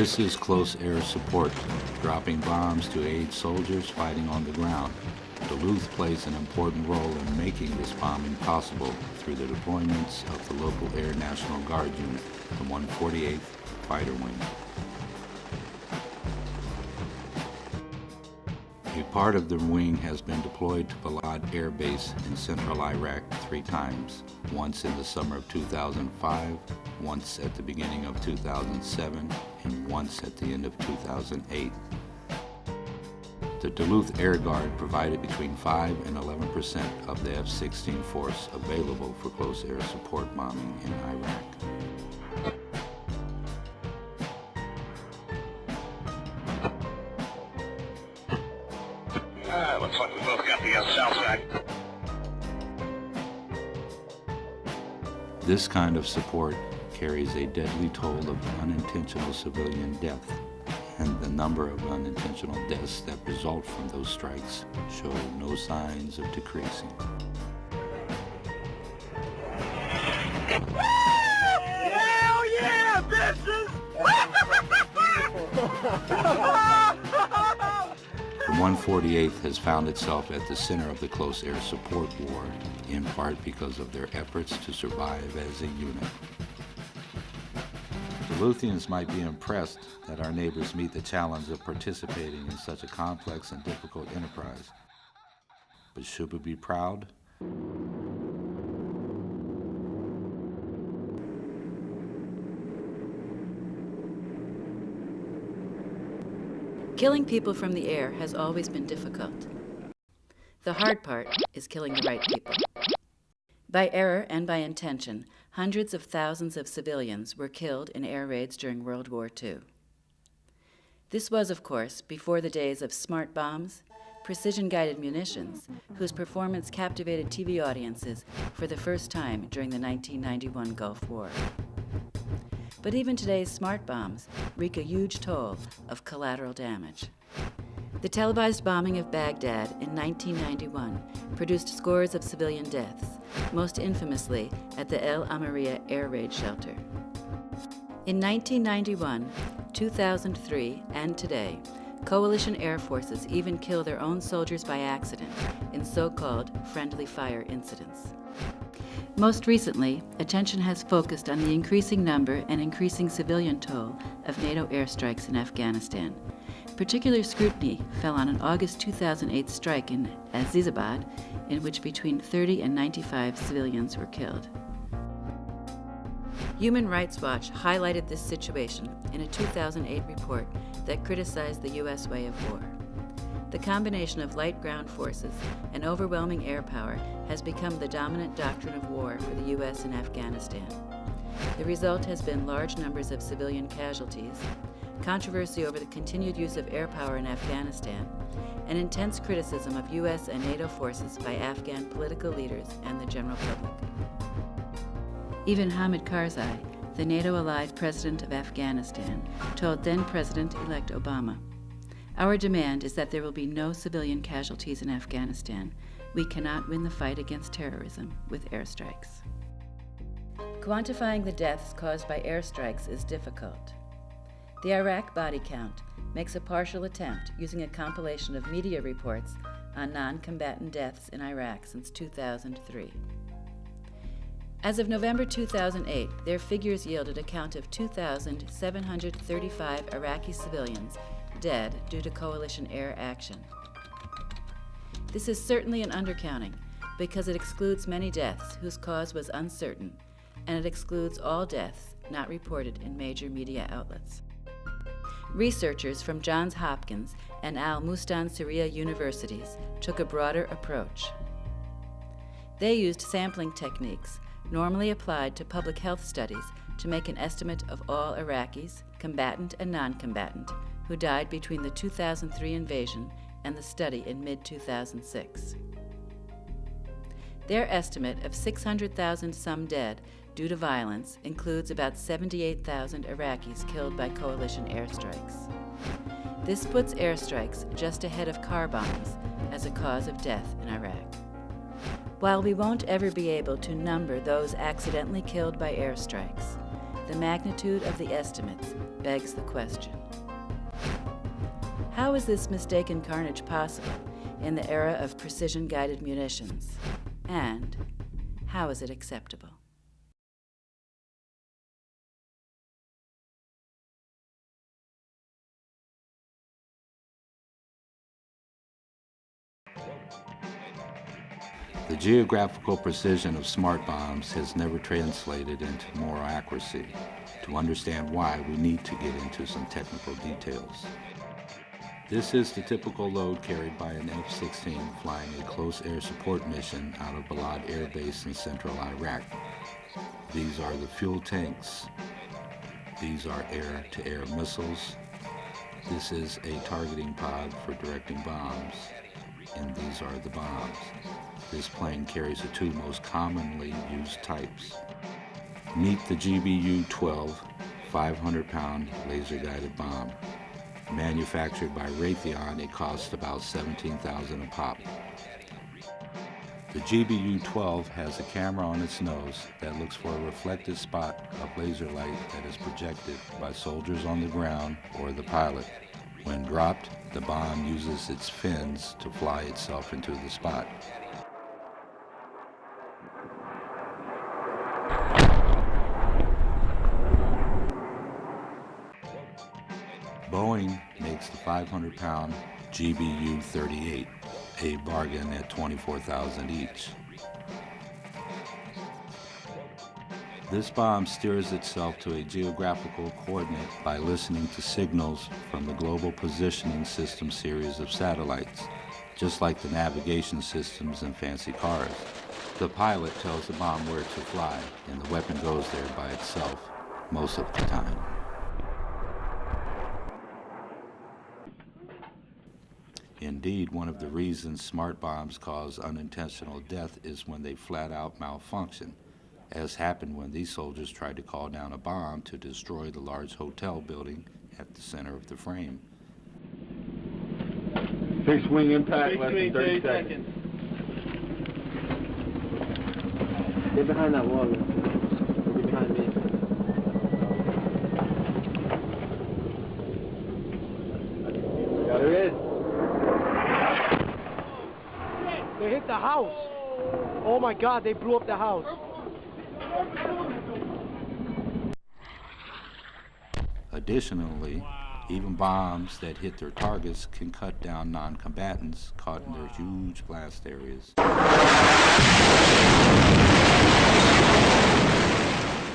This is close air support, dropping bombs to aid soldiers fighting on the ground. Duluth plays an important role in making this bombing possible through the deployments of the local Air National Guard unit, the 148th Fighter Wing. A part of the wing has been deployed to Balad Air Base in central Iraq 3 times, once in the summer of 2005, once at the beginning of 2007, and once at the end of 2008. The Duluth Air Guard provided between 5 and 11% of the F-16 force available for close air support bombing in Iraq. Looks like we both got the south side. This kind of support carries a deadly toll of unintentional civilian death, and the number of unintentional deaths that result from those strikes show no signs of decreasing. Hell yeah, bitches! The 148th has found itself at the center of the close air support war, in part because of their efforts to survive as a unit. Duluthians might be impressed that our neighbors meet the challenge of participating in such a complex and difficult enterprise. But should we be proud? Killing people from the air has always been difficult. The hard part is killing the right people. By error and by intention, hundreds of thousands of civilians were killed in air raids during World War II. This was, of course, before the days of smart bombs, precision-guided munitions, whose performance captivated TV audiences for the first time during the 1991 Gulf War. But even today's smart bombs wreak a huge toll of collateral damage. The televised bombing of Baghdad in 1991 produced scores of civilian deaths, most infamously at the El Amaria air raid shelter. In 1991, 2003, and today, coalition air forces even kill their own soldiers by accident in so-called friendly fire incidents. Most recently, attention has focused on the increasing number and increasing civilian toll of NATO airstrikes in Afghanistan. Particular scrutiny fell on an August 2008 strike in Azizabad, in which between 30 and 95 civilians were killed. Human Rights Watch highlighted this situation in a 2008 report that criticized the U.S. way of war. The combination of light ground forces and overwhelming air power has become the dominant doctrine of war for the U.S. in Afghanistan. The result has been large numbers of civilian casualties, controversy over the continued use of air power in Afghanistan, and intense criticism of U.S. and NATO forces by Afghan political leaders and the general public. Even Hamid Karzai, the NATO-allied president of Afghanistan, told then-President-elect Obama, "Our demand is that there will be no civilian casualties in Afghanistan. We cannot win the fight against terrorism with airstrikes." Quantifying the deaths caused by airstrikes is difficult. The Iraq body count makes a partial attempt using a compilation of media reports on non-combatant deaths in Iraq since 2003. As of November 2008, their figures yielded a count of 2,735 Iraqi civilians dead due to coalition air action. This is certainly an undercounting because it excludes many deaths whose cause was uncertain, and it excludes all deaths not reported in major media outlets. Researchers from Johns Hopkins and Al Mustansiriya universities took a broader approach. They used sampling techniques normally applied to public health studies to make an estimate of all Iraqis, combatant and non-combatant, who died between the 2003 invasion and the study in mid-2006. Their estimate of 600,000 some dead due to violence includes about 78,000 Iraqis killed by coalition airstrikes. This puts airstrikes just ahead of car bombs as a cause of death in Iraq. While we won't ever be able to number those accidentally killed by airstrikes, the magnitude of the estimates begs the question. How is this mistaken carnage possible in the era of precision-guided munitions? And how is it acceptable? The geographical precision of smart bombs has never translated into moral accuracy. To understand why, we need to get into some technical details. This is the typical load carried by an F-16 flying a close air support mission out of Balad Air Base in central Iraq. These are the fuel tanks. These are air-to-air missiles. This is a targeting pod for directing bombs. And these are the bombs. This plane carries the two most commonly used types. Meet the GBU-12 500-pound laser-guided bomb. Manufactured by Raytheon, it costs about $17,000 a pop. The GBU-12 has a camera on its nose that looks for a reflected spot of laser light that is projected by soldiers on the ground or the pilot. When dropped, the bomb uses its fins to fly itself into the spot. Boeing makes the 500-pound GBU-38, a bargain at $24,000 each. This bomb steers itself to a geographical coordinate by listening to signals from the Global Positioning System series of satellites, just like the navigation systems in fancy cars. The pilot tells the bomb where to fly, and the weapon goes there by itself most of the time. Indeed, one of the reasons smart bombs cause unintentional death is when they flat out malfunction, as happened when these soldiers tried to call down a bomb to destroy the large hotel building at the center of the frame. Fixed wing impact, less than 30 seconds. Get behind that wall. Get behind me. Yeah, there is. They hit the house. Oh my God, they blew up the house. Additionally, even bombs that hit their targets can cut down non-combatants caught in their huge blast areas.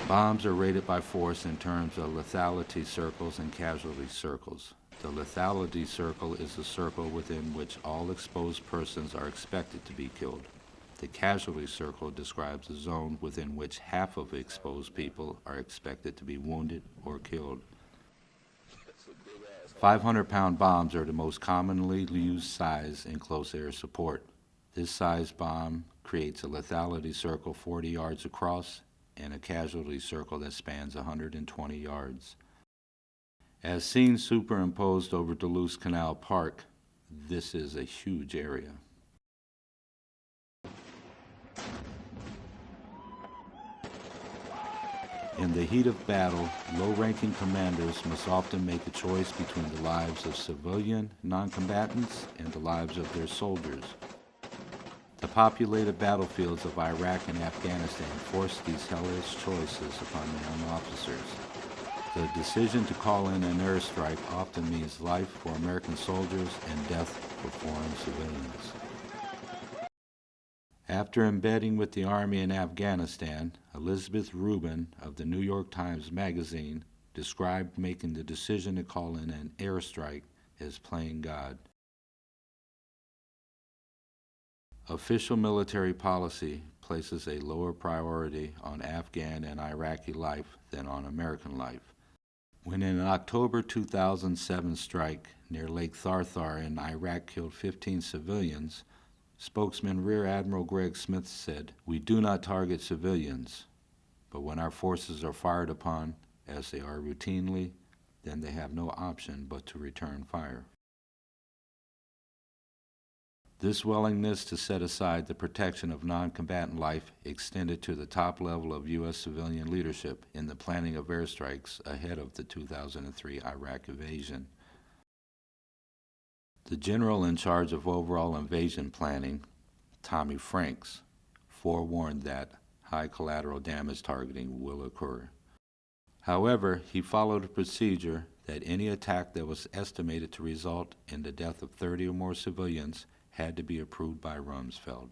Bombs are rated by force in terms of lethality circles and casualty circles. The lethality circle is a circle within which all exposed persons are expected to be killed. The casualty circle describes a zone within which half of exposed people are expected to be wounded or killed. 500-pound bombs are the most commonly used size in close air support. This size bomb creates a lethality circle 40 yards across and a casualty circle that spans 120 yards. As seen superimposed over Duluth Canal Park, this is a huge area. In the heat of battle, low-ranking commanders must often make a choice between the lives of civilian non-combatants and the lives of their soldiers. The populated battlefields of Iraq and Afghanistan forced these hellish choices upon young officers. The decision to call in an airstrike often means life for American soldiers and death for foreign civilians. After embedding with the Army in Afghanistan, Elizabeth Rubin of the New York Times Magazine described making the decision to call in an airstrike as playing God. Official military policy places a lower priority on Afghan and Iraqi life than on American life. When an October 2007 strike near Lake Tharthar in Iraq killed 15 civilians, spokesman Rear Admiral Greg Smith said, "We do not target civilians, but when our forces are fired upon, as they are routinely, then they have no option but to return fire." This willingness to set aside the protection of non-combatant life extended to the top level of U.S. civilian leadership in the planning of airstrikes ahead of the 2003 Iraq invasion. The general in charge of overall invasion planning, Tommy Franks, forewarned that high collateral damage targeting will occur. However, he followed a procedure that any attack that was estimated to result in the death of 30 or more civilians had to be approved by Rumsfeld.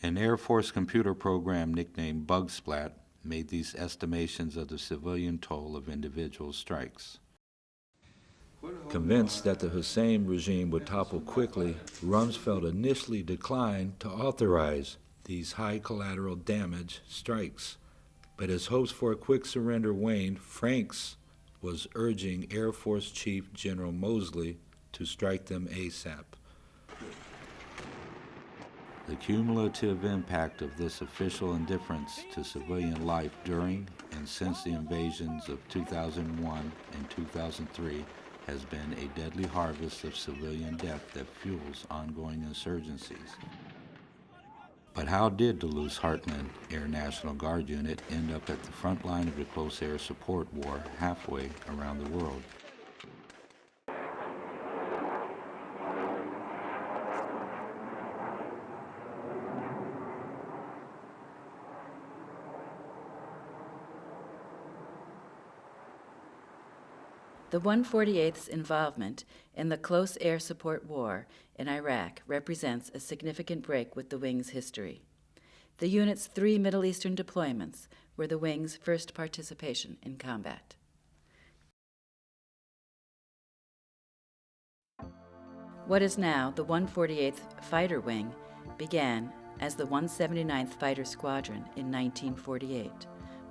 An Air Force computer program nicknamed Bugsplat made these estimations of the civilian toll of individual strikes. Convinced that the Hussein regime would topple quickly, Rumsfeld initially declined to authorize these high collateral damage strikes. But as hopes for a quick surrender waned, Franks was urging Air Force Chief General Moseley to strike them ASAP. The cumulative impact of this official indifference to civilian life during and since the invasions of 2001 and 2003 has been a deadly harvest of civilian death that fuels ongoing insurgencies. But how did Duluth's Heartland Air National Guard unit end up at the front line of the close air support war halfway around the world? The 148th's involvement in the close air support war in Iraq represents a significant break with the wing's history. The unit's 3 Middle Eastern deployments were the wing's first participation in combat. What is now the 148th Fighter Wing began as the 179th Fighter Squadron in 1948,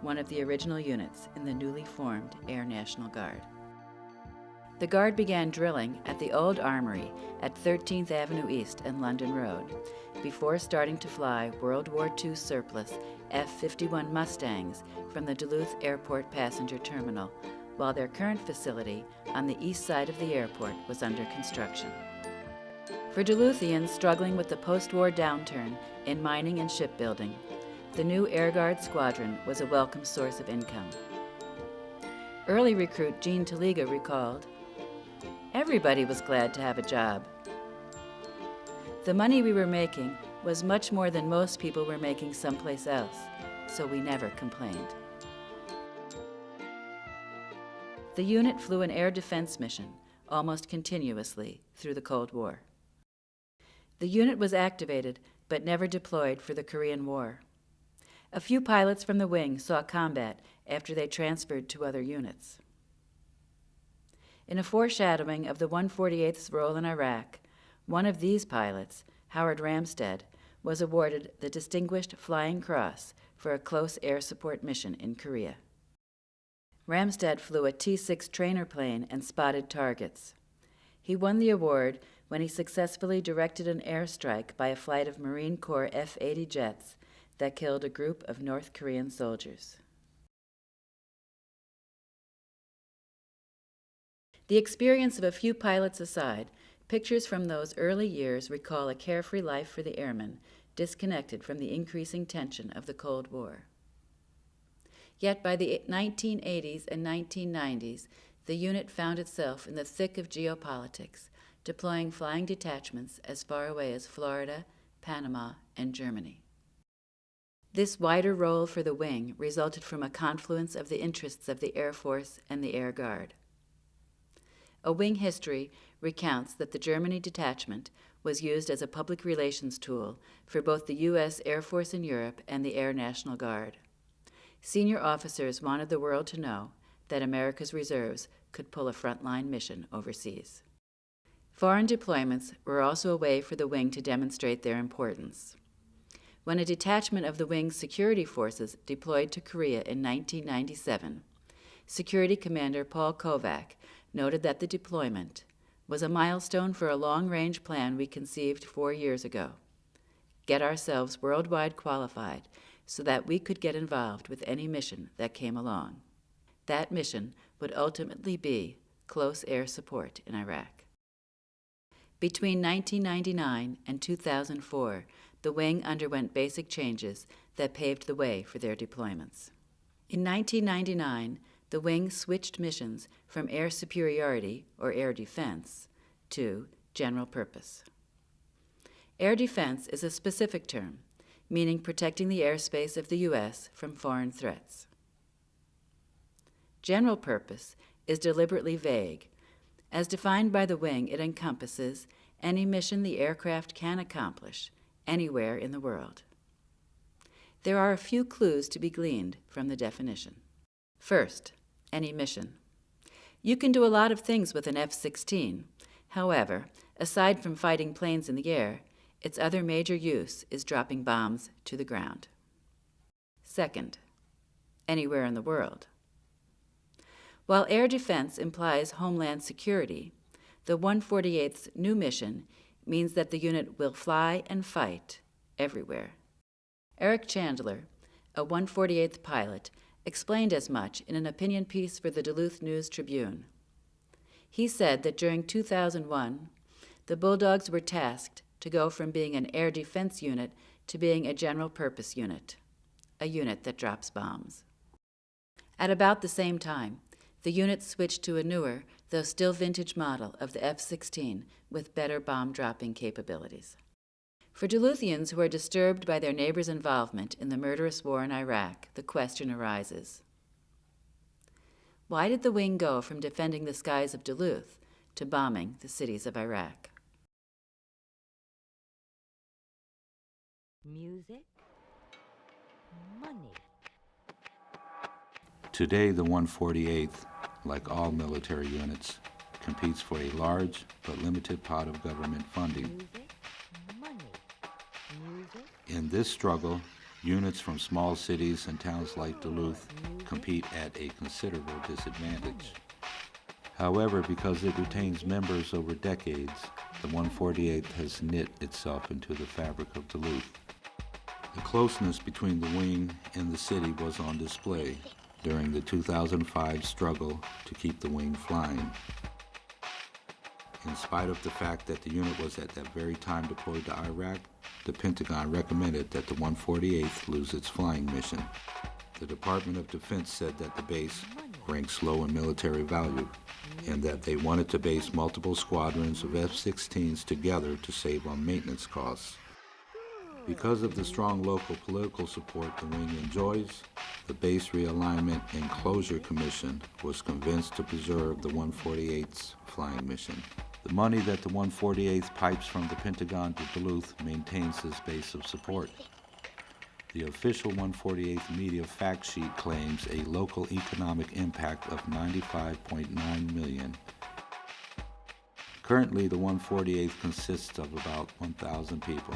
one of the original units in the newly formed Air National Guard. The Guard began drilling at the old armory at 13th Avenue East and London Road, before starting to fly World War II surplus F-51 Mustangs from the Duluth Airport Passenger Terminal, while their current facility on the east side of the airport was under construction. For Duluthians struggling with the post-war downturn in mining and shipbuilding, the new Air Guard Squadron was a welcome source of income. Early recruit Gene Taliga recalled, "Everybody was glad to have a job. The money we were making was much more than most people were making someplace else, so we never complained." The unit flew an air defense mission almost continuously through the Cold War. The unit was activated but never deployed for the Korean War. A few pilots from the wing saw combat after they transferred to other units. In a foreshadowing of the 148th's role in Iraq, one of these pilots, Howard Ramstead, was awarded the Distinguished Flying Cross for a close air support mission in Korea. Ramstead flew a T-6 trainer plane and spotted targets. He won the award when he successfully directed an airstrike by a flight of Marine Corps F-80 jets that killed a group of North Korean soldiers. The experience of a few pilots aside, pictures from those early years recall a carefree life for the airmen, disconnected from the increasing tension of the Cold War. Yet by the 1980s and 1990s, the unit found itself in the thick of geopolitics, deploying flying detachments as far away as Florida, Panama, and Germany. This wider role for the wing resulted from a confluence of the interests of the Air Force and the Air Guard. A wing history recounts that the Germany detachment was used as a public relations tool for both the U.S. Air Force in Europe and the Air National Guard. Senior officers wanted the world to know that America's reserves could pull a frontline mission overseas. Foreign deployments were also a way for the wing to demonstrate their importance. When a detachment of the wing's security forces deployed to Korea in 1997, Security Commander Paul Kovac noted that the deployment was a milestone for a long-range plan we conceived 4 years ago. Get ourselves worldwide qualified so that we could get involved with any mission that came along. That mission would ultimately be close air support in Iraq. Between 1999 and 2004, the wing underwent basic changes that paved the way for their deployments. In 1999, the wing switched missions from air superiority, or air defense, to general purpose. Air defense is a specific term, meaning protecting the airspace of the U.S. from foreign threats. General purpose is deliberately vague. As defined by the wing, it encompasses any mission the aircraft can accomplish anywhere in the world. There are a few clues to be gleaned from the definition. First, any mission. You can do a lot of things with an F-16. However, aside from fighting planes in the air, its other major use is dropping bombs to the ground. Second, anywhere in the world. While air defense implies homeland security, the 148th's new mission means that the unit will fly and fight everywhere. Eric Chandler, a 148th pilot, explained as much in an opinion piece for the Duluth News-Tribune. He said that during 2001, the Bulldogs were tasked to go from being an air defense unit to being a general-purpose unit, a unit that drops bombs. At about the same time, the unit switched to a newer, though still vintage model of the F-16 with better bomb-dropping capabilities. For Duluthians who are disturbed by their neighbors' involvement in the murderous war in Iraq, the question arises: why did the wing go from defending the skies of Duluth to bombing the cities of Iraq? Music, money. Today, the 148th, like all military units, competes for a large but limited pot of government funding. Music, money. Music, In this struggle, units from small cities and towns like Duluth compete at a considerable disadvantage. However, because it retains members over decades, the 148th has knit itself into the fabric of Duluth. The closeness between the wing and the city was on display during the 2005 struggle to keep the wing flying. In spite of the fact that the unit was at that very time deployed to Iraq, the Pentagon recommended that the 148th lose its flying mission. The Department of Defense said that the base ranks low in military value and that they wanted to base multiple squadrons of F-16s together to save on maintenance costs. Because of the strong local political support the wing enjoys, the Base Realignment and Closure Commission was convinced to preserve the 148th's flying mission. The money that the 148th pipes from the Pentagon to Duluth maintains this base of support. The official 148th media fact sheet claims a local economic impact of $95.9 million. Currently, the 148th consists of about 1,000 people,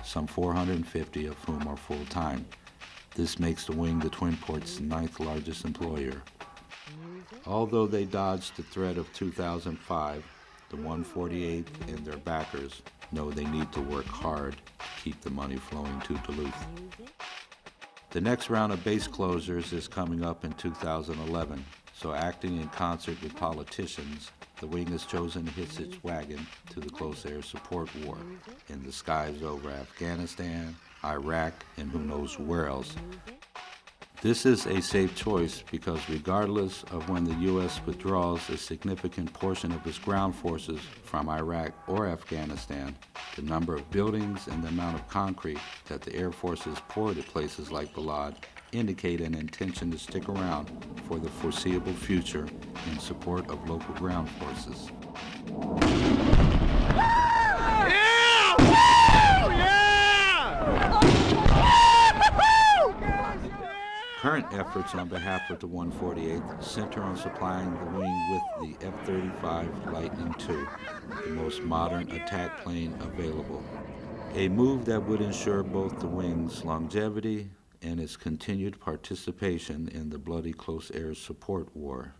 some 450 of whom are full-time. This makes the wing the Twin Ports' 9th largest employer. Although they dodged the threat of 2005, the 148th and their backers know they need to work hard to keep the money flowing to Duluth. The next round of base closures is coming up in 2011, so acting in concert with politicians, the wing has chosen to hitch its wagon to the close air support war in the skies over Afghanistan, Iraq, and who knows where else. This is a safe choice because regardless of when the U.S. withdraws a significant portion of its ground forces from Iraq or Afghanistan, the number of buildings and the amount of concrete that the Air Forces poured at places like Balad indicate an intention to stick around for the foreseeable future in support of local ground forces. Current efforts on behalf of the 148th center on supplying the wing with the F-35 Lightning II, the most modern attack plane available. A move that would ensure both the wing's longevity and its continued participation in the bloody close air support war.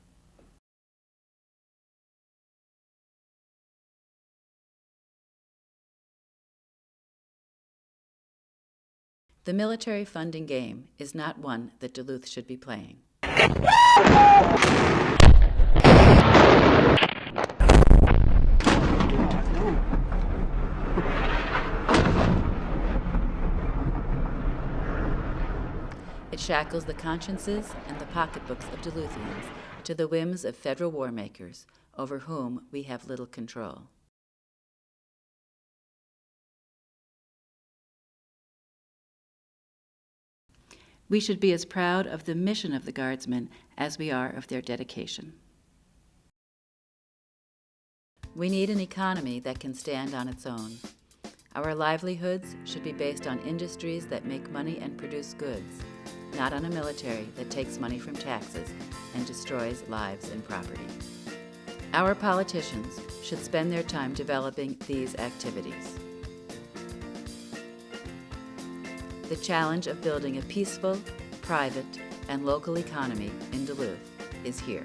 The military funding game is not one that Duluth should be playing. It shackles the consciences and the pocketbooks of Duluthians to the whims of federal war makers, over whom we have little control. We should be as proud of the mission of the Guardsmen as we are of their dedication. We need an economy that can stand on its own. Our livelihoods should be based on industries that make money and produce goods, not on a military that takes money from taxes and destroys lives and property. Our politicians should spend their time developing these activities. The challenge of building a peaceful, private, and local economy in Duluth is here.